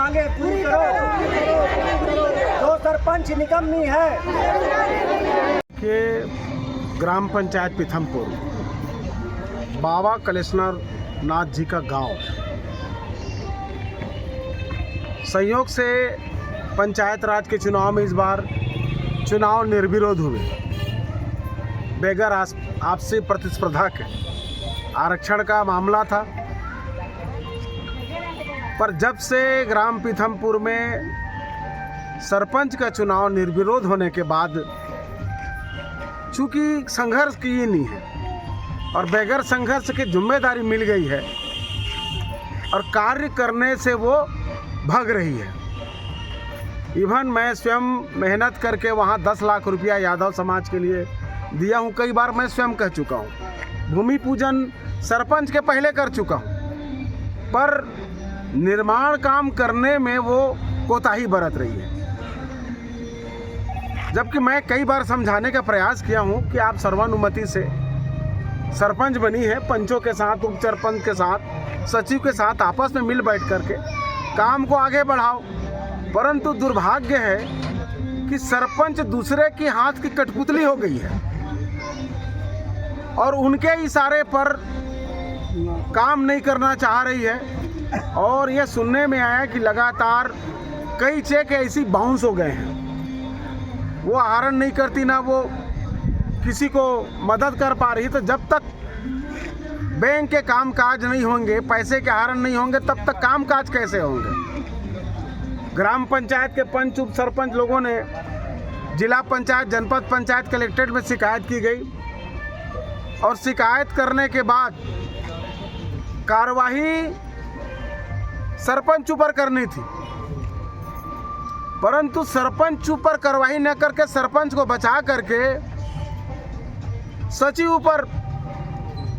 मांगे पूरी करो, जो सरपंच निकम्मी है। के ग्राम पंचायत पीथमपुर बाबा कलेश्वर नाथ जी का गांव, संयोग से पंचायत राज के चुनाव में इस बार चुनाव निर्विरोध हुए, बगैर आपसी प्रतिस्पर्धा के। आरक्षण का मामला था, पर जब से ग्राम पीथमपुर में सरपंच का चुनाव निर्विरोध होने के बाद, चूंकि संघर्ष की ही नहीं है और बगैर संघर्ष की जिम्मेदारी मिल गई है और कार्य करने से वो भाग रही है। इवन मैं स्वयं मेहनत करके वहाँ 10 लाख रुपया यादव समाज के लिए दिया हूँ। कई बार मैं स्वयं कह चुका हूँ, भूमि पूजन सरपंच के पहले कर चुका हूँ, पर निर्माण काम करने में वो कोताही बरत रही है। जबकि मैं कई बार समझाने का प्रयास किया हूँ कि आप सर्वानुमति से सरपंच बनी है, पंचों के साथ, उप सरपंच के साथ, सचिव के साथ आपस में मिल बैठ करके काम को आगे बढ़ाओ। परंतु दुर्भाग्य है कि सरपंच दूसरे की हाथ की कठपुतली हो गई है और उनके इशारे पर काम नहीं करना चाह रही है। और यह सुनने में आया कि लगातार कई चेक ऐसी बाउंस हो गए हैं, वो आहरण नहीं करती, ना वो किसी को मदद कर पा रही। तो जब तक बैंक के काम काज नहीं होंगे, पैसे के आहरण नहीं होंगे, तब तक काम काज कैसे होंगे। ग्राम पंचायत के पंच उप सरपंच लोगों ने जिला पंचायत, जनपद पंचायत, कलेक्ट्रेट में शिकायत की गई और शिकायत करने के बाद कार्रवाई सरपंच ऊपर करनी थी, परंतु सरपंच ऊपर कार्रवाई न करके सरपंच को बचा करके सचिव ऊपर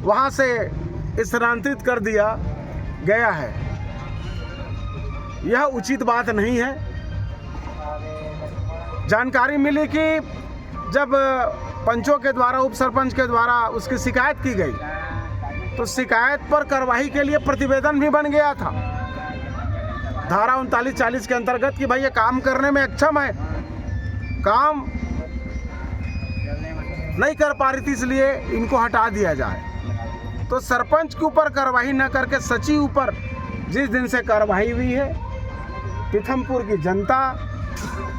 वहां से स्थानांतरित कर दिया गया है। यह उचित बात नहीं है। जानकारी मिली कि जब पंचों के द्वारा, उप सरपंच के द्वारा उसकी शिकायत की गई, तो शिकायत पर कार्रवाई के लिए प्रतिवेदन भी बन गया था धारा 39-40 के अंतर्गत कि भाई ये काम करने में अक्षम है, काम नहीं कर पा रही थी, इसलिए इनको हटा दिया जाए। तो सरपंच के ऊपर कार्रवाई न करके सचिव ऊपर जिस दिन से कार्रवाई हुई है, पीथमपुर की जनता,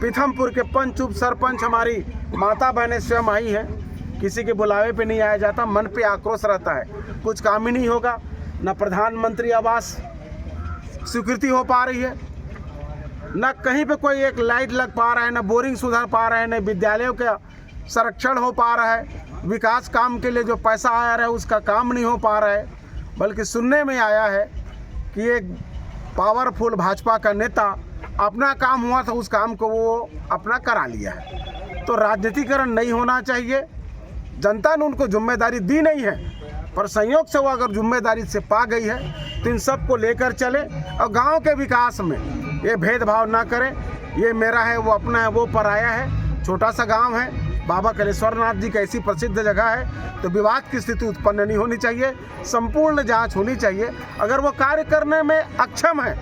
पीथमपुर के पंच उप सरपंच, हमारी माता बहनें स्वयं आई है, किसी के बुलावे पे नहीं आया जाता, मन पे आक्रोश रहता है, कुछ काम ही नहीं होगा, न प्रधानमंत्री आवास स्वीकृति हो पा रही है, न कहीं पे कोई एक लाइट लग पा रहा है, न बोरिंग सुधर पा रहे हैं, न विद्यालयों का संरक्षण हो पा रहा है, विकास काम के लिए जो पैसा आया रहा है उसका काम नहीं हो पा रहा है। बल्कि सुनने में आया है कि एक पावरफुल भाजपा का नेता अपना काम हुआ था, उस काम को वो अपना करा लिया है। तो राजनीतिकरण नहीं होना चाहिए। जनता ने उनको जिम्मेदारी दी नहीं है, पर संयोग से वो अगर जिम्मेदारी से पा गई है तो इन सबको लेकर चले और गांव के विकास में ये भेदभाव ना करें। ये मेरा है, वो अपना है, वो पराया है। छोटा सा गांव है, बाबा कलेश्वर नाथ जी की ऐसी प्रसिद्ध जगह है, तो विवाद की स्थिति उत्पन्न नहीं होनी चाहिए, संपूर्ण जांच होनी चाहिए। अगर वो कार्य करने में अक्षम है,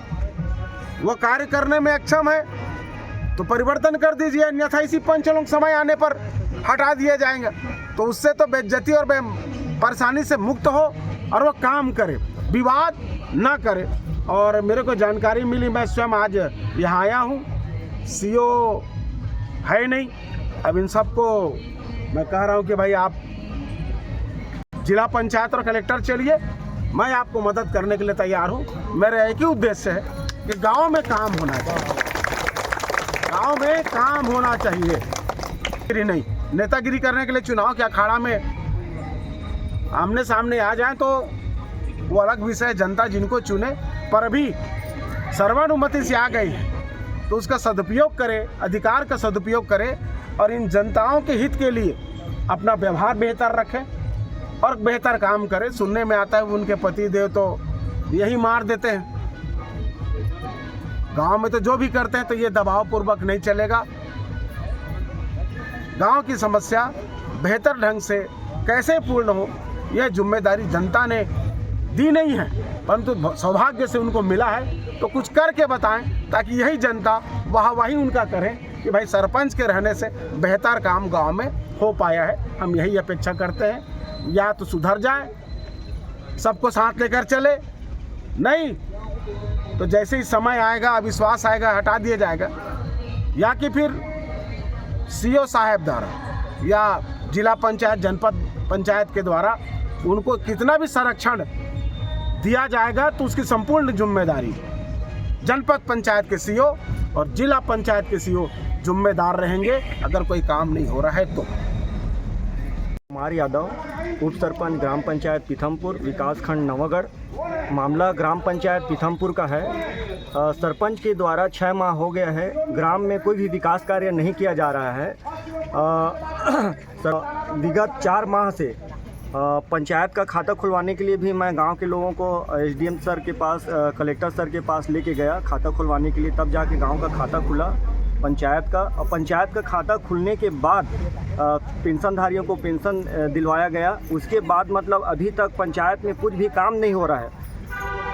वो कार्य करने में अक्षम है तो परिवर्तन कर दीजिए, अन्यथा इसी पंच लोग समय आने पर हटा दिए जाएंगे। तो उससे तो बेइज्जती और परेशानी से मुक्त हो और वो काम करे, विवाद ना करे। और मेरे को जानकारी मिली, मैं स्वयं आज यहाँ आया हूँ, सीओ है नहीं। अब इन सबको मैं कह रहा हूँ कि भाई आप जिला पंचायत और कलेक्टर चलिए, मैं आपको मदद करने के लिए तैयार हूँ। मेरा एक ही उद्देश्य है कि गांव में काम होना चाहिए, गांव में काम होना चाहिए। नहीं नेतागिरी करने के लिए चुनाव के अखाड़ा में आमने सामने आ जाएं तो वो अलग विषय है, जनता जिनको चुने। पर अभी सर्वानुमति से आ गई है तो उसका सदुपयोग करे, अधिकार का सदुपयोग करे और इन जनताओं के हित के लिए अपना व्यवहार बेहतर रखें और बेहतर काम करे। सुनने में आता है उनके पति देव तो यही मार देते हैं। गांव में तो जो भी करते हैं तो ये दबाव पूर्वक नहीं चलेगा। गांव की समस्या बेहतर ढंग से कैसे पूर्ण हो, यह जिम्मेदारी जनता ने दी नहीं है, परंतु सौभाग्य से उनको मिला है तो कुछ करके बताएं। ताकि यही जनता वाहवाही उनका करे कि भाई सरपंच के रहने से बेहतर काम गांव में हो पाया है। हम यही अपेक्षा करते हैं, या तो सुधर जाए, सबको साथ लेकर चले, नहीं तो जैसे ही समय आएगा, अविश्वास आएगा, हटा दिया जाएगा, या कि फिर सीओ साहब द्वारा या जिला पंचायत, जनपद पंचायत के द्वारा उनको कितना भी संरक्षण दिया जाएगा तो उसकी संपूर्ण जिम्मेदारी जनपद पंचायत के सीओ और जिला पंचायत के सीओ जिम्मेदार रहेंगे अगर कोई काम नहीं हो रहा है तो। कुमार यादव, उप सरपंच ग्राम पंचायत पीथमपुर, विकासखंड नवागढ़। मामला ग्राम पंचायत पीथमपुर का है। सरपंच के द्वारा 6 माह हो गया है, ग्राम में कोई भी विकास कार्य नहीं किया जा रहा है। विगत 4 माह से पंचायत का खाता खुलवाने के लिए भी मैं गांव के लोगों को एसडीएम सर के पास, कलेक्टर सर के पास लेके गया खाता खुलवाने के लिए, तब जाके गांव का खाता खुला पंचायत का। और पंचायत का खाता खुलने के बाद पेंशनधारियों को पेंशन दिलवाया गया। उसके बाद मतलब अभी तक पंचायत में कुछ भी काम नहीं हो रहा है।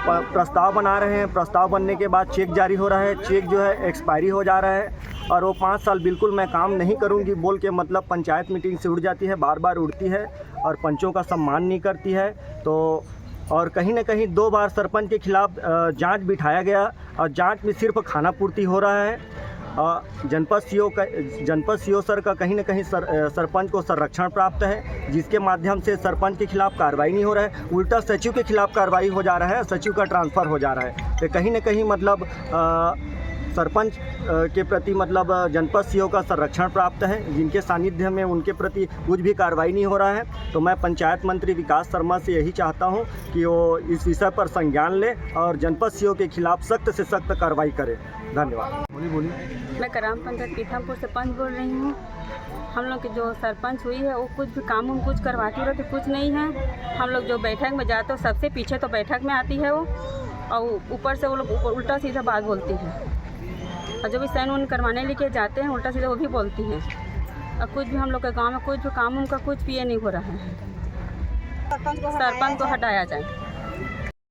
प्रस्ताव बना रहे हैं, प्रस्ताव बनने के बाद चेक जारी हो रहा है, चेक जो है एक्सपायरी हो जा रहा है और वो 5 साल बिल्कुल मैं काम नहीं करूंगी बोल के मतलब पंचायत मीटिंग से उड़ जाती है, बार बार उड़ती है और पंचों का सम्मान नहीं करती है। तो और कहीं ना कहीं 2 बार सरपंच के खिलाफ जांच बिठाया गया और जांच में सिर्फ खाना पूर्ति हो रहा है। जनपद सीओ सर का कहीं ना कहीं सरपंच को संरक्षण प्राप्त है, जिसके माध्यम से सरपंच के खिलाफ कार्रवाई नहीं हो रहा है, उल्टा सचिव के खिलाफ कार्रवाई हो जा रहा है, सचिव का ट्रांसफ़र हो जा रहा है। तो कहीं ना कहीं मतलब सरपंच के प्रति मतलब जनपद सीओ का संरक्षण प्राप्त है, जिनके सानिध्य में उनके प्रति कुछ भी कार्रवाई नहीं हो रहा है। तो मैं पंचायत मंत्री विकास शर्मा से यही चाहता हूं कि वो इस विषय पर संज्ञान ले और जनपद सीओ के खिलाफ सख्त से सख्त कार्रवाई करे। धन्यवाद। बोलिए। मैं ग्राम पंचायत पीथमपुर से पंच बोल रही हूँ। हम लोग की जो सरपंच हुई है वो कुछ भी काम हम कुछ करवाती रहती, कुछ नहीं है। हम लोग जो बैठक में जाते हो सबसे पीछे तो बैठक में आती है वो, और ऊपर से वो लोग उल्टा सीधा बात बोलती है, और जो भी साइन वाइन करवाने लेके जाते हैं उल्टा सीधा वो भी बोलती हैं। और कुछ भी हम लोग के गांव में कुछ भी काम उनका कुछ भी ये नहीं हो रहा है। सरपंच को हटाया जाए।